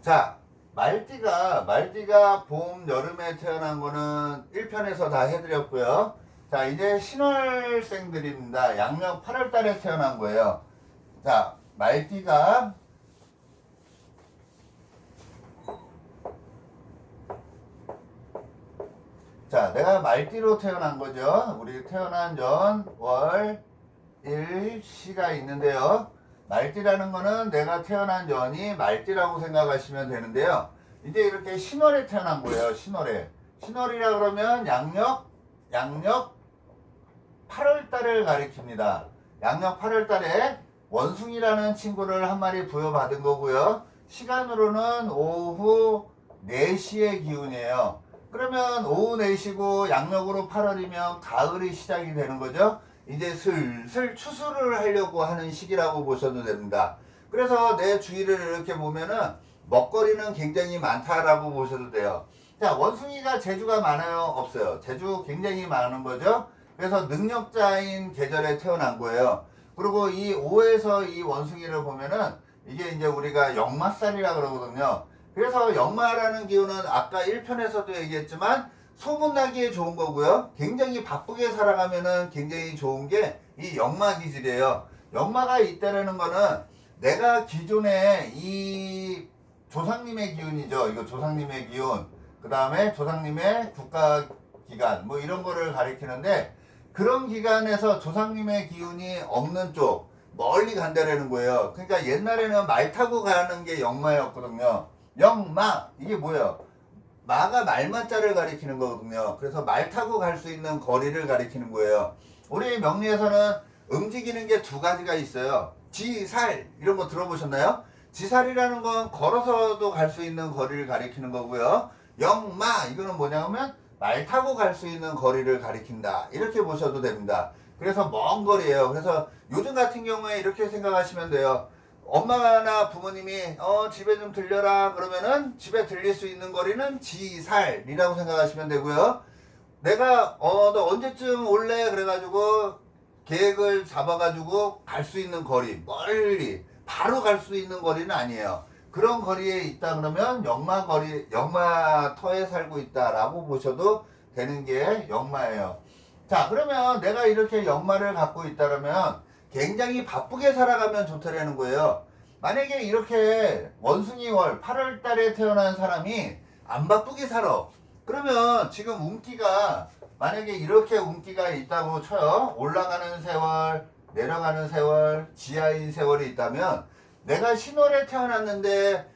자, 말띠가 봄, 여름에 태어난 거는 1편에서 다 해드렸고요. 자, 이제 신월생들입니다. 양력 8월 달에 태어난 거예요. 자, 말띠가 자, 내가 말띠로 태어난 거죠. 우리 태어난 전, 월, 일, 시가 있는데요. 말띠라는 거는 내가 태어난 전이 말띠라고 생각하시면 되는데요. 이제 이렇게 신월에 태어난 거예요. 신월에. 신월이라 그러면 양력 8월 달을 가리킵니다. 양력 8월 달에 원숭이라는 친구를 한 마리 부여받은 거고요. 시간으로는 오후 4시의 기운이에요. 그러면 오후 4시고 양력으로 8월이면 가을이 시작이 되는 거죠. 이제 슬슬 추수를 하려고 하는 시기라고 보셔도 됩니다. 그래서 내 주위를 이렇게 보면은 먹거리는 굉장히 많다라고 보셔도 돼요. 자, 원숭이가 재주가 많아요? 없어요? 재주 굉장히 많은 거죠. 그래서 능력자인 계절에 태어난 거예요. 그리고 이 5에서 이 원숭이를 보면은 이게 이제 우리가 역마살이라 그러거든요. 그래서 역마라는 기운은 아까 1편에서도 얘기했지만 소문나기에 좋은 거고요. 굉장히 바쁘게 살아가면은 굉장히 좋은 게 이 역마 기질이에요. 역마가 있다라는 거는 내가 기존에 이 조상님의 기운이죠. 이거 조상님의 기운. 그 다음에 조상님의 국가기간 뭐 이런 거를 가리키는데 그런 기간에서 조상님의 기운이 없는 쪽 멀리 간다라는 거예요. 그러니까 옛날에는 말 타고 가는 게 역마였거든요. 역마 이게 뭐예요? 마가 말마자를 가리키는 거거든요. 그래서 말 타고 갈 수 있는 거리를 가리키는 거예요. 우리 명리에서는 움직이는 게 두 가지가 있어요. 지살 이런 거 들어보셨나요? 지살이라는 건 걸어서도 갈 수 있는 거리를 가리키는 거고요. 역마 이거는 뭐냐면 말 타고 갈 수 있는 거리를 가리킨다. 이렇게 보셔도 됩니다. 그래서 먼 거리예요. 그래서 요즘 같은 경우에 이렇게 생각하시면 돼요. 엄마나 부모님이 집에 좀 들려라 그러면은 집에 들릴 수 있는 거리는 지살이라고 생각하시면 되고요. 내가 너 언제쯤 올래 그래가지고 계획을 잡아가지고 갈 수 있는 거리 멀리 바로 갈 수 있는 거리는 아니에요. 그런 거리에 있다 그러면 역마터에 살고 있다라고 보셔도 되는 게 역마예요. 자, 그러면 내가 이렇게 역마를 갖고 있다 그러면 굉장히 바쁘게 살아가면 좋다라는 거예요. 만약에 이렇게 원숭이월 8월 달에 태어난 사람이 안 바쁘게 살아. 그러면 지금 운기가 만약에 이렇게 운기가 있다고 쳐요. 올라가는 세월, 내려가는 세월, 지하인 세월이 있다면 내가 신월에 태어났는데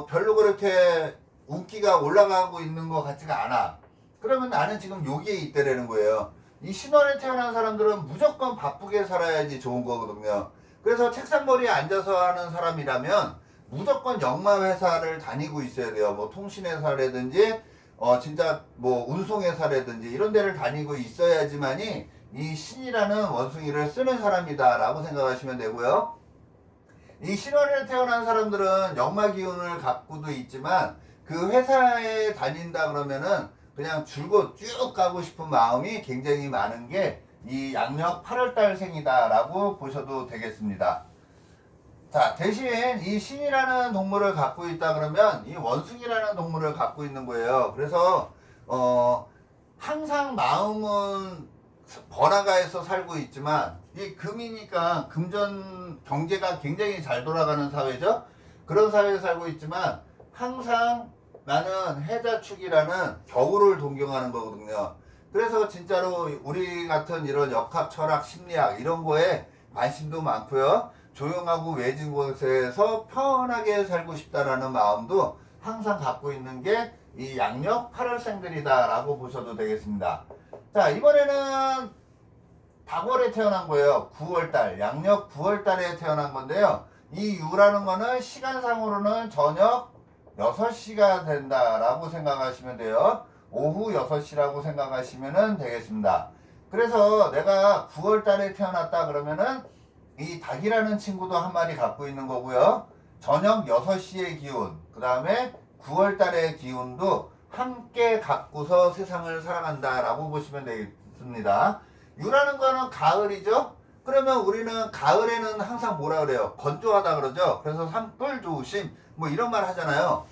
별로 그렇게 운기가 올라가고 있는 것 같지가 않아. 그러면 나는 지금 여기에 있다라는 거예요. 이 신월에 태어난 사람들은 무조건 바쁘게 살아야지 좋은 거거든요. 그래서 책상머리에 앉아서 하는 사람이라면 무조건 역마 회사를 다니고 있어야 돼요. 뭐 통신회사라든지 진짜 뭐 운송회사라든지 이런 데를 다니고 있어야지만이 이 신이라는 원숭이를 쓰는 사람이다라고 생각하시면 되고요. 이 신월에 태어난 사람들은 역마 기운을 갖고도 있지만 그 회사에 다닌다 그러면은 그냥 줄곧 쭉 가고 싶은 마음이 굉장히 많은 게 이 양력 8월달 생이다라고 보셔도 되겠습니다. 자, 대신 이 신이라는 동물을 갖고 있다 그러면 이 원숭이라는 동물을 갖고 있는 거예요. 그래서 항상 마음은 번화가에서 살고 있지만 이 금이니까 금전 경제가 굉장히 잘 돌아가는 사회죠. 그런 사회에 살고 있지만 항상 나는 해자축이라는 겨울을 동경하는 거거든요. 그래서 진짜로 우리 같은 이런 역학, 철학, 심리학 이런 거에 관심도 많고요. 조용하고 외진 곳에서 편하게 살고 싶다라는 마음도 항상 갖고 있는 게 이 양력 8월생들이다 라고 보셔도 되겠습니다. 자, 이번에는 다월에 태어난 거예요. 9월달, 양력 9월달에 태어난 건데요. 이 유라는 거는 시간상으로는 저녁 6시가 된다라고 생각하시면 돼요. 오후 6시라고 생각하시면 되겠습니다. 그래서 내가 9월달에 태어났다 그러면은 이 닭이라는 친구도 한 마리 갖고 있는 거고요. 저녁 6시의 기운, 그 다음에 9월달의 기운도 함께 갖고서 세상을 살아간다라고 보시면 되겠습니다. 유라는 거는 가을이죠. 그러면 우리는 가을에는 항상 뭐라 그래요? 건조하다 그러죠. 그래서 산불 조심 뭐 이런 말 하잖아요.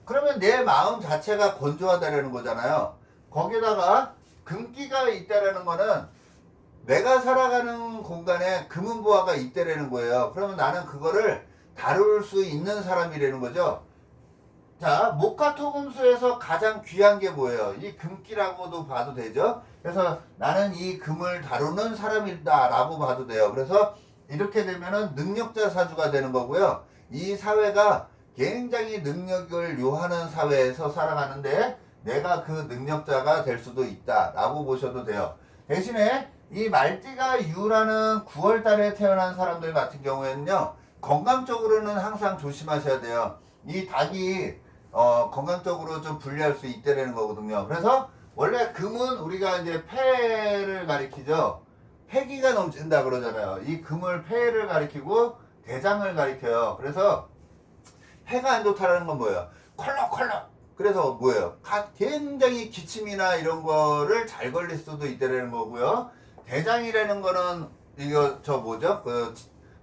그러면 내 마음 자체가 건조하다라는 거잖아요. 거기다가 금기가 있다라는 거는 내가 살아가는 공간에 금은보화가 있다라는 거예요. 그러면 나는 그거를 다룰 수 있는 사람이라는 거죠. 자, 목화토금수에서 가장 귀한 게 뭐예요? 이 금기라고도 봐도 되죠. 그래서 나는 이 금을 다루는 사람이다 라고 봐도 돼요. 그래서 이렇게 되면은 능력자 사주가 되는 거고요. 이 사회가 굉장히 능력을 요하는 사회에서 살아가는데 내가 그 능력자가 될 수도 있다 라고 보셔도 돼요. 대신에 이 말띠가 유라는 9월 달에 태어난 사람들 같은 경우에는요, 건강적으로는 항상 조심하셔야 돼요. 이 닭이 건강적으로 좀 불리할 수 있다는 거거든요. 그래서 원래 금은 우리가 이제 폐를 가리키죠. 폐기가 넘친다 그러잖아요. 이 금을 폐를 가리키고 대장을 가리켜요. 그래서 폐가 안 좋다는 건 뭐예요? 컬럭컬럭. 그래서 뭐예요? 굉장히 기침이나 이런 거를 잘 걸릴 수도 있다는 거고요. 대장이라는 거는 이거 저 뭐죠? 그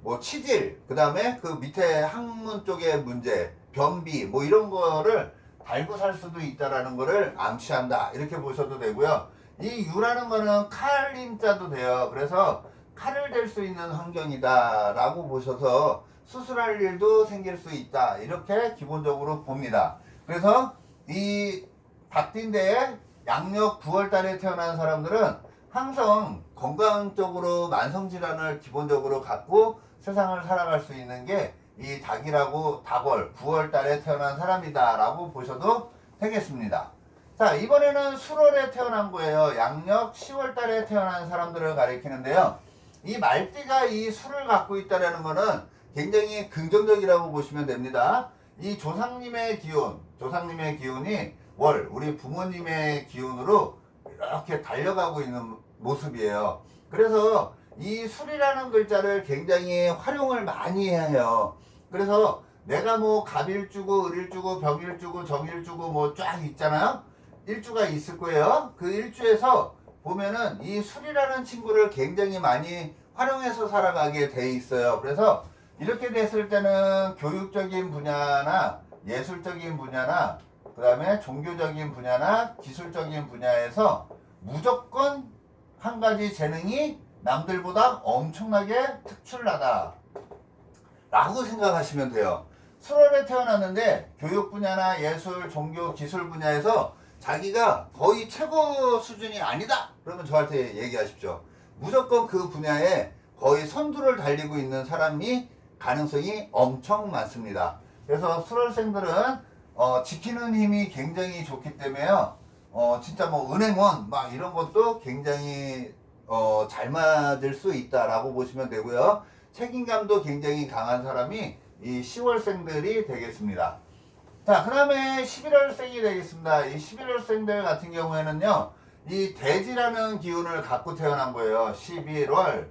뭐 치질, 그 다음에 그 밑에 항문 쪽에 문제, 변비 뭐 이런 거를 달고 살 수도 있다라는 거를 암시한다 이렇게 보셔도 되고요. 이 유라는 거는 칼림자도 돼요. 그래서 칼을 댈 수 있는 환경이다 라고 보셔서 수술할 일도 생길 수 있다 이렇게 기본적으로 봅니다. 그래서 이 닭띠인데 양력 9월 달에 태어난 사람들은 항상 건강적으로 만성질환을 기본적으로 갖고 세상을 살아갈 수 있는 게 이 닭이라고 닭월 9월 달에 태어난 사람이다 라고 보셔도 되겠습니다. 자, 이번에는 수월에 태어난 거예요. 양력 10월 달에 태어난 사람들을 가리키는데요. 이 말띠가 이 수를 갖고 있다는 거는 굉장히 긍정적이라고 보시면 됩니다. 이 조상님의 기운이 월, 우리 부모님의 기운으로 이렇게 달려가고 있는 모습이에요. 그래서 이 술이라는 글자를 굉장히 활용을 많이 해요. 그래서 내가 뭐 갑일주고 을일주고 병일주고 정일주고 뭐 쫙 있잖아요. 일주가 있을 거예요. 그 일주에서 보면은 이 술이라는 친구를 굉장히 많이 활용해서 살아가게 돼 있어요. 그래서 이렇게 됐을 때는 교육적인 분야나 예술적인 분야나 그 다음에 종교적인 분야나 기술적인 분야에서 무조건 한 가지 재능이 남들보다 엄청나게 특출나다 라고 생각하시면 돼요. 수월에 태어났는데 교육 분야나 예술, 종교, 기술 분야에서 자기가 거의 최고 수준이 아니다 그러면 저한테 얘기하십시오. 무조건 그 분야에 거의 선두를 달리고 있는 사람이 가능성이 엄청 많습니다. 그래서 수월생들은 지키는 힘이 굉장히 좋기 때문에요. 진짜 뭐 은행원 막 이런 것도 굉장히 잘 맞을 수 있다라고 보시면 되고요. 책임감도 굉장히 강한 사람이 이 10월생들이 되겠습니다. 자, 그 다음에 11월생이 되겠습니다. 이 11월생들 같은 경우에는요, 이 돼지라는 기운을 갖고 태어난 거예요. 11월.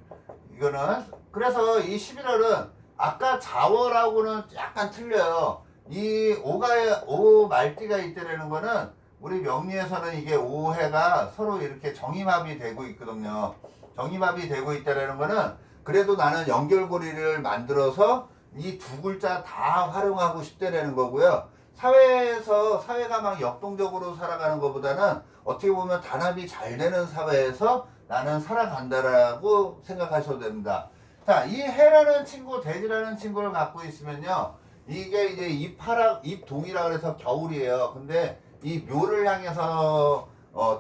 이거는, 그래서 이 11월은 아까 자월하고는 약간 틀려요. 이 오 말띠가 있다라는 거는 우리 명리에서는 이게 오해가 서로 이렇게 정임합이 되고 있거든요. 정임합이 되고 있다라는 거는 그래도 나는 연결고리를 만들어서 이 두 글자 다 활용하고 싶다라는 거고요. 사회가 막 역동적으로 살아가는 것보다는 어떻게 보면 단합이 잘 되는 사회에서 나는 살아간다라고 생각하셔도 됩니다. 자, 이 해라는 친구, 돼지라는 친구를 갖고 있으면요. 이게 이제 입동이라 그래서 겨울이에요. 근데 이 묘를 향해서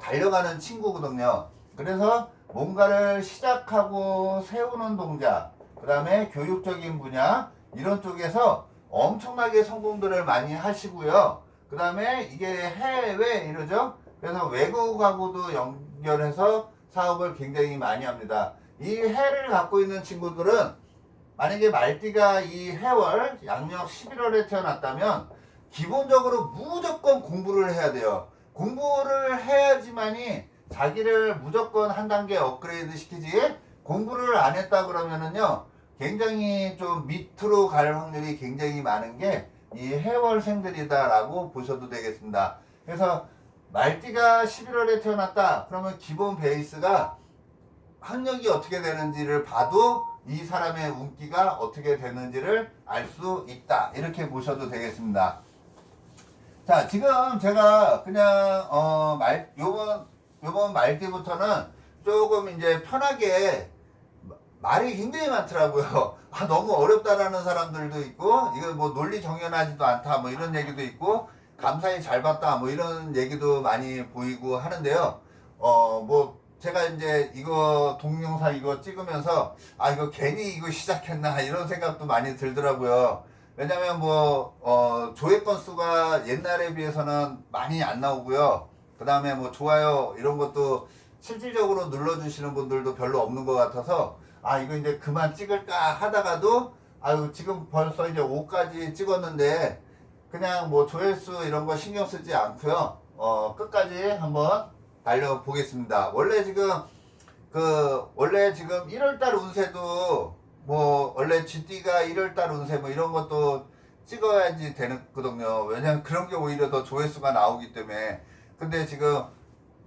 달려가는 친구거든요. 그래서 뭔가를 시작하고 세우는 동작, 그 다음에 교육적인 분야 이런 쪽에서 엄청나게 성공들을 많이 하시고요. 그 다음에 이게 해외 이러죠. 그래서 외국하고도 연결해서 사업을 굉장히 많이 합니다. 이 해를 갖고 있는 친구들은 만약에 말띠가 이 해월 양력 11월에 태어났다면 기본적으로 무조건 공부를 해야 돼요. 공부를 해야지만이 자기를 무조건 한 단계 업그레이드 시키지, 공부를 안 했다 그러면은요 굉장히 좀 밑으로 갈 확률이 굉장히 많은 게 이 해월생들이다 라고 보셔도 되겠습니다. 그래서 말띠가 11월에 태어났다 그러면 기본 베이스가 학력이 어떻게 되는지를 봐도 이 사람의 운기가 어떻게 되는지를 알 수 있다. 이렇게 보셔도 되겠습니다. 자, 지금 제가 그냥 요번 말기부터는 조금 이제 편하게 말이 굉장히 많더라고요. 아, 너무 어렵다라는 사람들도 있고, 이거 뭐 논리 정연하지도 않다, 뭐 이런 얘기도 있고, 감사히 잘 봤다, 뭐 이런 얘기도 많이 보이고 하는데요. 뭐 제가 이제 이거 동영상 이거 찍으면서 아, 이거 괜히 이거 시작했나 이런 생각도 많이 들더라고요. 왜냐면 뭐 조회 건수가 옛날에 비해서는 많이 안 나오고요. 그 다음에 뭐 좋아요 이런 것도 실질적으로 눌러주시는 분들도 별로 없는 것 같아서 아, 이거 이제 그만 찍을까 하다가도 아유, 지금 벌써 이제 5까지 찍었는데 그냥 뭐 조회수 이런 거 신경 쓰지 않고요. 끝까지 한번 달려보겠습니다. 원래 지금 원래 지금 1월달 운세도 뭐 원래 GT가 1월달 운세 뭐 이런 것도 찍어야지 되거든요. 왜냐면 그런 게 오히려 더 조회수가 나오기 때문에. 근데 지금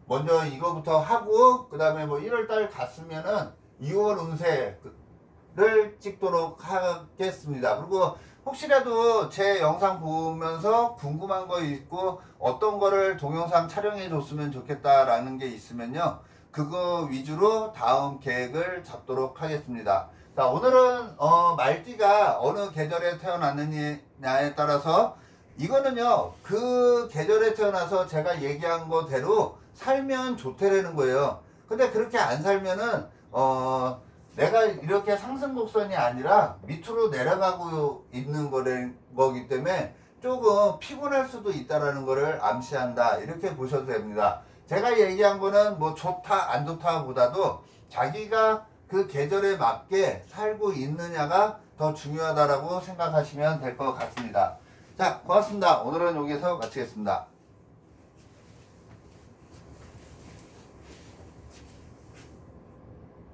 먼저 이거부터 하고 그 다음에 뭐 1월달 갔으면은 2월 운세를 찍도록 하겠습니다. 그리고 혹시라도 제 영상 보면서 궁금한 거 있고 어떤 거를 동영상 촬영해 줬으면 좋겠다라는 게 있으면요, 그거 위주로 다음 계획을 잡도록 하겠습니다. 자, 오늘은 말띠가 어느 계절에 태어났느냐에 따라서 이거는요, 그 계절에 태어나서 제가 얘기한 거대로 살면 좋대라는 거예요. 근데 그렇게 안 살면은 내가 이렇게 상승 곡선이 아니라 밑으로 내려가고 있는 거기 때문에 조금 피곤할 수도 있다라는 거를 암시한다. 이렇게 보셔도 됩니다. 제가 얘기한 거는 뭐 좋다 안 좋다 보다도 자기가 그 계절에 맞게 살고 있느냐가 더 중요하다라고 생각하시면 될 것 같습니다. 자, 고맙습니다. 오늘은 여기서 마치겠습니다.